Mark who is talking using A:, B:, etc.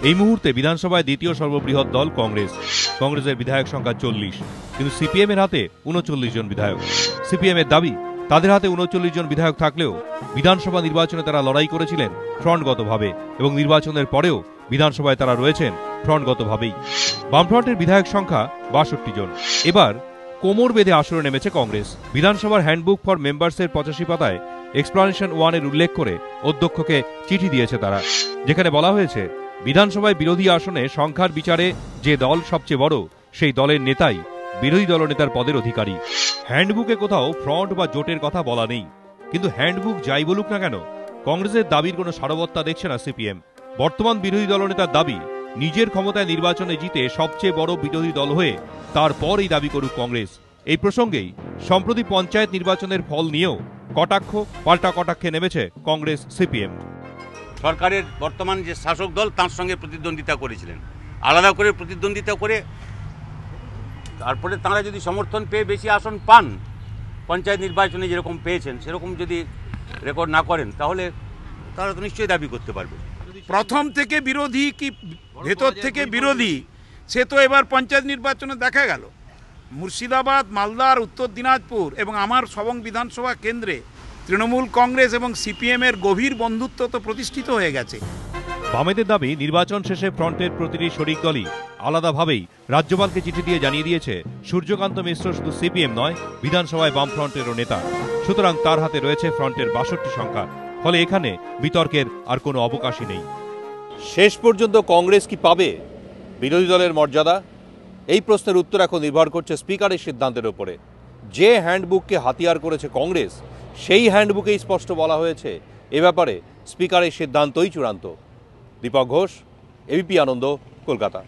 A: এই মুহূর্তে বিধানসভায় দ্বিতীয় সর্ববৃহৎ দল কংগ্রেস। কংগ্রেসের বিধায়ক সংখ্যা 40, কিন্তু সিপিএম এর হাতে 39 জন বিধায়ক। সিপিএম এর দাবি, তাদের হাতে 39 জন বিধায়ক থাকলেও বিধানসভা নির্বাচনে তারা লড়াই করেছিলেন ফ্রন্টগতভাবে এবং নির্বাচনের পরেও বিধানসভায় তারা রয়েছেন ফ্রন্টগতভাবেই। বামফ্রন্টের বিধায়ক সংখ্যা 62 জন। এবার কোমর বেঁধে আসরে নেমেছে কংগ্রেস। বিধানসভার হ্যান্ডবুক ফর মেম্বার্সের 85 পাতায় এক্সপ্লানেশন 1 এর উল্লেখ করে অধ্যক্ষকে চিঠি দিয়েছে তারা, যেখানে বলা হয়েছে বিধানসভায় বিরোধী আসনে সংখ্যার বিচারে যে দল সবচেয়ে বড় সেই দলের নেতাই বিরোধী দলনেতার পদের অধিকারী। হ্যান্ডবুকে কোথাও ফ্রন্ট বা জোটের কথা বলা নেই, কিন্তু হ্যান্ডবুক যাই বলুক না কেন, কংগ্রেসের দাবির কোনো সারবত্তা দেখছে না সিপিএম। বর্তমান বিরোধী দলনেতার দাবি, নিজের ক্ষমতায় নির্বাচনে জিতে সবচেয়ে বড় বিরোধী দল হয়ে তারপর এই দাবি করুক কংগ্রেস। এই প্রসঙ্গেই সম্প্রতি পঞ্চায়েত নির্বাচনের ফল নিয়েও কটাক্ষ পাল্টা কটাক্ষে নেমেছে কংগ্রেস সিপিএম।
B: সরকারের বর্তমান যে শাসক দল তার সঙ্গে প্রতিদ্বন্দ্বিতা করেছিলেন, আলাদা করে প্রতিদ্বন্দ্বিতা করে তারপরে তাঁরা যদি সমর্থন পেয়ে বেশি আসন পান, পঞ্চায়েত নির্বাচনে যেরকম পেয়েছেন সেরকম যদি রেকর্ড না করেন, তাহলে তারা তো নিশ্চয়ই দাবি করতে পারবে।
C: প্রথম থেকে বিরোধী কি ভেতর থেকে বিরোধী, সে তো এবার পঞ্চায়েত নির্বাচনে দেখা গেল। মুর্শিদাবাদ, মালদার, উত্তর দিনাজপুর এবং আমার সবং বিধানসভা কেন্দ্রে তৃণমূল কংগ্রেস এবং সিপিএম এর গভীর বন্ধুত্ব তো প্রতিষ্ঠিত হয়ে গেছে।
A: বামেদের দাবি, নির্বাচন শেষে ফ্রন্টের প্রতিটি শরিক দলই আলাদাভাবেই রাজ্যপালকে চিঠি দিয়ে জানিয়ে দিয়েছে সূর্যকান্ত মিশ্র শুধু সিপিএম নয়, বিধানসভায় বামফ্রন্টেরও নেতা। সুতরাং তার হাতে রয়েছে ফ্রন্টের 62 সংখ্যা। ফলে এখানে বিতর্কের আর কোনো অবকাশই নেই। শেষ পর্যন্ত কংগ্রেস কি পাবে বিরোধী দলের মর্যাদা? এই প্রশ্নের উত্তর এখন নির্ভর করছে স্পিকারের সিদ্ধান্তের উপরে। যে হ্যান্ডবুককে হাতিয়ার করেছে কংগ্রেস, সেই হ্যান্ডবুকেই স্পষ্ট বলা হয়েছে এ ব্যাপারে স্পিকারের সিদ্ধান্তই চূড়ান্ত। দীপক ঘোষ, এবিপি আনন্দ, কলকাতা।